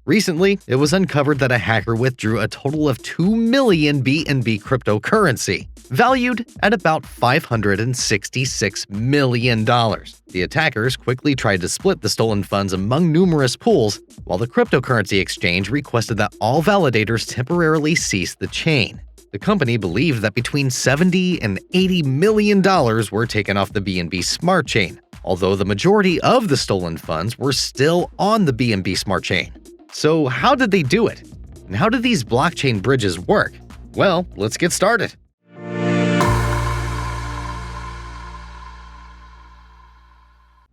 Recently, it was uncovered that a hacker withdrew a total of 2 million BNB cryptocurrency, valued at about $566 million. The attackers quickly tried to split the stolen funds among numerous pools, while the cryptocurrency exchange requested that all validators temporarily cease the chain. The company believed that between $70 and $80 million were taken off the BNB Smart Chain, although the majority of the stolen funds were still on the BNB Smart Chain. So how did they do it? And how do these blockchain bridges work? Well, let's get started.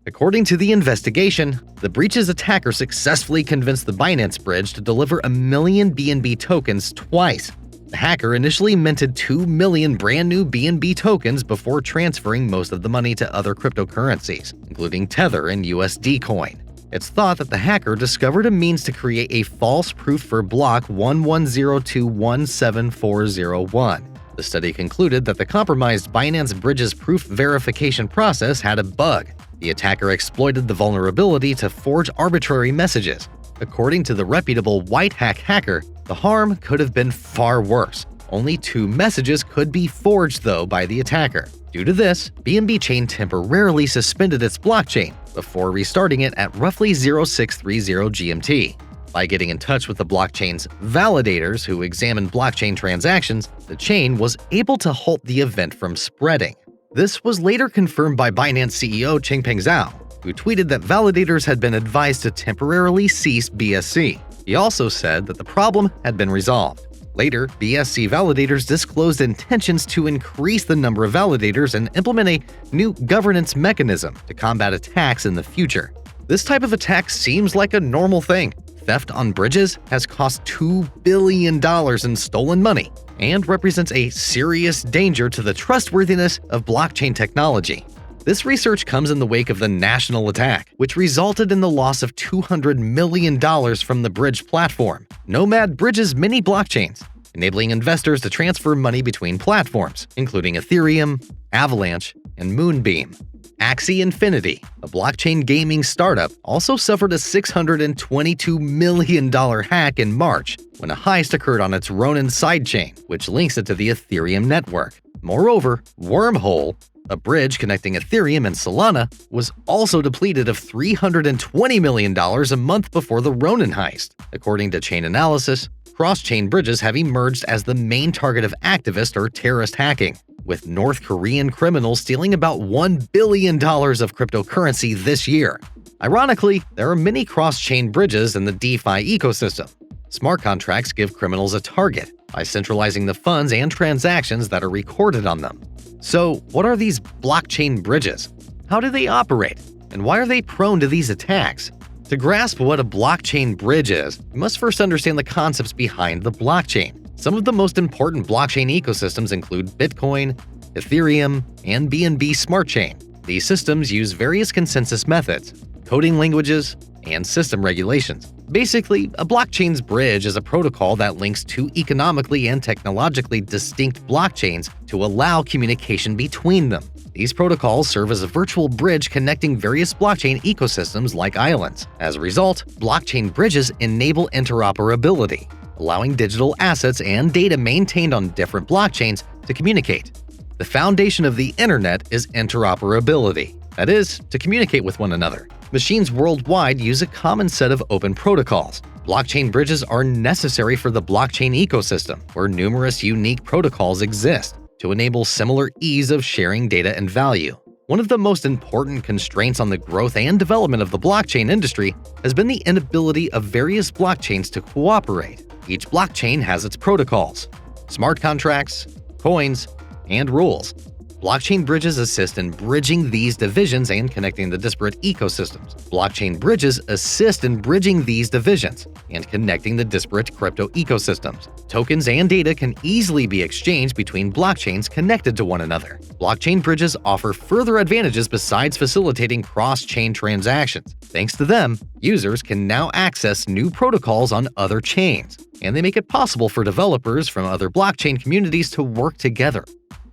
According to the investigation, the breach's attacker successfully convinced the Binance Bridge to deliver 1 million BNB tokens twice. The hacker initially minted 2 million brand new BNB tokens before transferring most of the money to other cryptocurrencies, including Tether and USD Coin. It's thought that the hacker discovered a means to create a false proof for block 11021741. The study concluded that the compromised Binance Bridge's proof verification process had a bug. The attacker exploited the vulnerability to forge arbitrary messages. According to the reputable White Hat hacker, the harm could have been far worse. Only 2 messages could be forged, though, by the attacker. Due to this, BNB Chain temporarily suspended its blockchain before restarting it at roughly 0630 GMT. By getting in touch with the blockchain's validators who examined blockchain transactions, the chain was able to halt the event from spreading. This was later confirmed by Binance CEO Changpeng Zhao, who tweeted that validators had been advised to temporarily cease BSC. He also said that the problem had been resolved. Later, BSC validators disclosed intentions to increase the number of validators and implement a new governance mechanism to combat attacks in the future. This type of attack seems like a normal thing. Theft on bridges has cost $2 billion in stolen money and represents a serious danger to the trustworthiness of blockchain technology. This research comes in the wake of the national attack, which resulted in the loss of $200 million from the Bridge platform. Nomad Bridge's mini blockchains, enabling investors to transfer money between platforms, including Ethereum, Avalanche, and Moonbeam. Axie Infinity, a blockchain gaming startup, also suffered a $622 million hack in March when a heist occurred on its Ronin sidechain, which links it to the Ethereum network. Moreover, Wormhole, a bridge connecting Ethereum and Solana, was also depleted of $320 million a month before the Ronin heist. According to Chain Analysis, cross-chain bridges have emerged as the main target of activist or terrorist hacking, with North Korean criminals stealing about $1 billion of cryptocurrency this year. Ironically, there are many cross-chain bridges in the DeFi ecosystem. Smart contracts give criminals a target by centralizing the funds and transactions that are recorded on them. So, what are these blockchain bridges? How do they operate? And why are they prone to these attacks? To grasp what a blockchain bridge is, you must first understand the concepts behind the blockchain. Some of the most important blockchain ecosystems include Bitcoin, Ethereum, and BNB Smart Chain. These systems use various consensus methods, coding languages, and system regulations. Basically, a blockchain's bridge is a protocol that links two economically and technologically distinct blockchains to allow communication between them. These protocols serve as a virtual bridge connecting various blockchain ecosystems like islands. As a result, blockchain bridges enable interoperability, allowing digital assets and data maintained on different blockchains to communicate. The foundation of the internet is interoperability, that is, to communicate with one another. Machines worldwide use a common set of open protocols. Blockchain bridges are necessary for the blockchain ecosystem, where numerous unique protocols exist to enable similar ease of sharing data and value. One of the most important constraints on the growth and development of the blockchain industry has been the inability of various blockchains to cooperate. Each blockchain has its protocols, smart contracts, coins, and rules. Blockchain bridges assist in bridging these divisions and connecting the disparate ecosystems. Blockchain bridges assist in bridging these divisions and connecting the disparate crypto ecosystems. Tokens and data can easily be exchanged between blockchains connected to one another. Blockchain bridges offer further advantages besides facilitating cross-chain transactions. Thanks to them, users can now access new protocols on other chains, and they make it possible for developers from other blockchain communities to work together.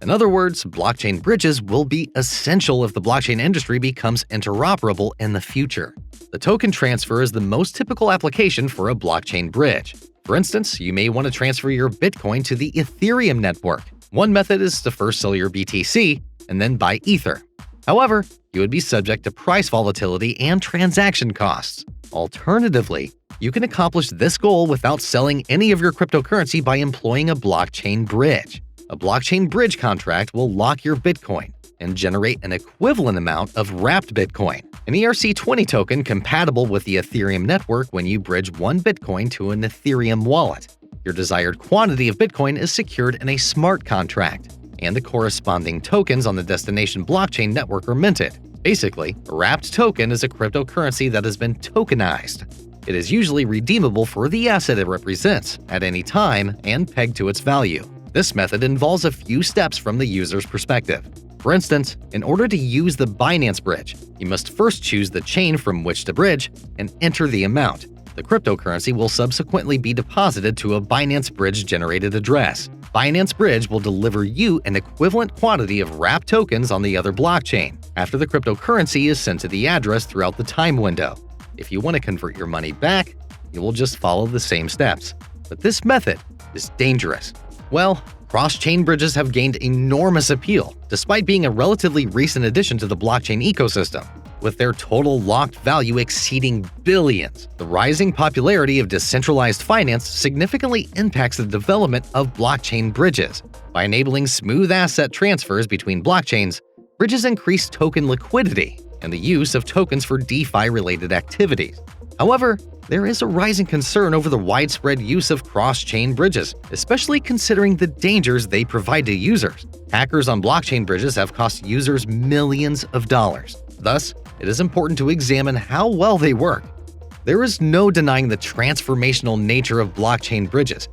In other words, blockchain bridges will be essential if the blockchain industry becomes interoperable in the future. The token transfer is the most typical application for a blockchain bridge. For instance, you may want to transfer your Bitcoin to the Ethereum network. One method is to first sell your BTC and then buy Ether. However, you would be subject to price volatility and transaction costs. Alternatively, you can accomplish this goal without selling any of your cryptocurrency by employing a blockchain bridge. A blockchain bridge contract will lock your Bitcoin and generate an equivalent amount of wrapped Bitcoin, an ERC20 token compatible with the Ethereum network when you bridge one Bitcoin to an Ethereum wallet. Your desired quantity of Bitcoin is secured in a smart contract, and the corresponding tokens on the destination blockchain network are minted. Basically, a wrapped token is a cryptocurrency that has been tokenized. It is usually redeemable for the asset it represents at any time and pegged to its value. This method involves a few steps from the user's perspective. For instance, in order to use the Binance Bridge, you must first choose the chain from which to bridge and enter the amount. The cryptocurrency will subsequently be deposited to a Binance Bridge-generated address. Binance Bridge will deliver you an equivalent quantity of wrapped tokens on the other blockchain after the cryptocurrency is sent to the address throughout the time window. If you want to convert your money back, you will just follow the same steps. But this method is dangerous. Well, cross-chain bridges have gained enormous appeal, despite being a relatively recent addition to the blockchain ecosystem. With their total locked value exceeding billions, the rising popularity of decentralized finance significantly impacts the development of blockchain bridges. By enabling smooth asset transfers between blockchains, bridges increase token liquidity and the use of tokens for DeFi-related activities. However, there is a rising concern over the widespread use of cross-chain bridges, especially considering the dangers they provide to users. Hackers on blockchain bridges have cost users millions of dollars. Thus, it is important to examine how well they work. There is no denying the transformational nature of blockchain bridges.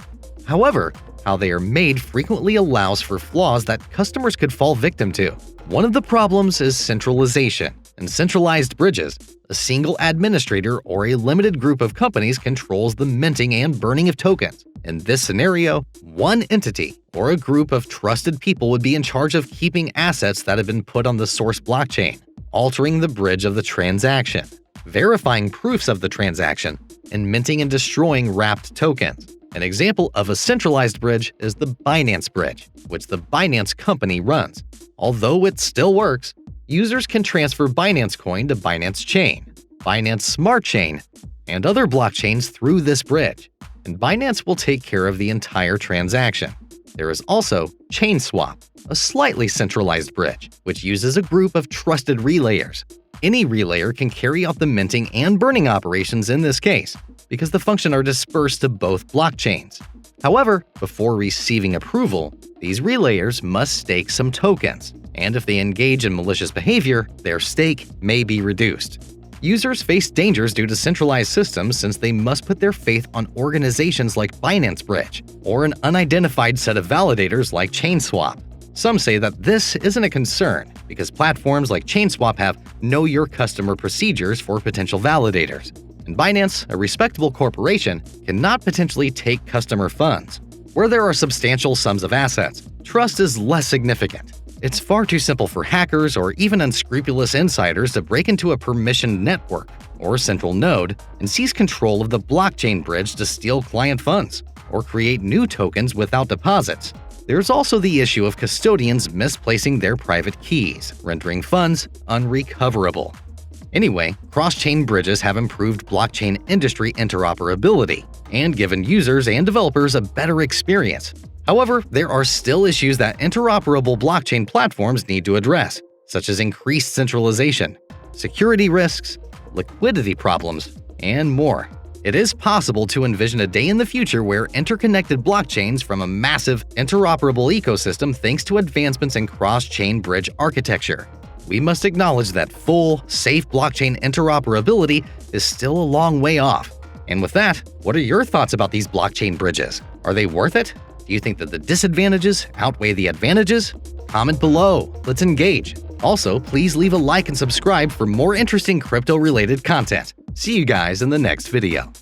However, how they are made frequently allows for flaws that customers could fall victim to. One of the problems is centralization. In centralized bridges, a single administrator or a limited group of companies controls the minting and burning of tokens. In this scenario, one entity or a group of trusted people would be in charge of keeping assets that have been put on the source blockchain, altering the bridge of the transaction, verifying proofs of the transaction, and minting and destroying wrapped tokens. An example of a centralized bridge is the Binance Bridge, which the Binance company runs. Although it still works, users can transfer Binance Coin to Binance Chain, Binance Smart Chain, and other blockchains through this bridge, and Binance will take care of the entire transaction. There is also ChainSwap, a slightly centralized bridge, which uses a group of trusted relayers. Any relayer can carry out the minting and burning operations in this case, because the functions are dispersed to both blockchains. However, before receiving approval, these relayers must stake some tokens, and if they engage in malicious behavior, their stake may be reduced. Users face dangers due to centralized systems since they must put their faith on organizations like Binance Bridge or an unidentified set of validators like ChainSwap. Some say that this isn't a concern because platforms like ChainSwap have know your customer procedures for potential validators. And Binance, a respectable corporation, cannot potentially take customer funds. Where there are substantial sums of assets, trust is less significant. It's far too simple for hackers or even unscrupulous insiders to break into a permissioned network or central node and seize control of the blockchain bridge to steal client funds or create new tokens without deposits. There's also the issue of custodians misplacing their private keys, rendering funds unrecoverable. Anyway, cross-chain bridges have improved blockchain industry interoperability and given users and developers a better experience. However, there are still issues that interoperable blockchain platforms need to address, such as increased centralization, security risks, liquidity problems, and more. It is possible to envision a day in the future where interconnected blockchains from a massive, interoperable ecosystem thanks to advancements in cross-chain bridge architecture. We must acknowledge that full, safe blockchain interoperability is still a long way off. And with that, what are your thoughts about these blockchain bridges? Are they worth it? Do you think that the disadvantages outweigh the advantages? Comment below. Let's engage. Also, please leave a like and subscribe for more interesting crypto-related content. See you guys in the next video.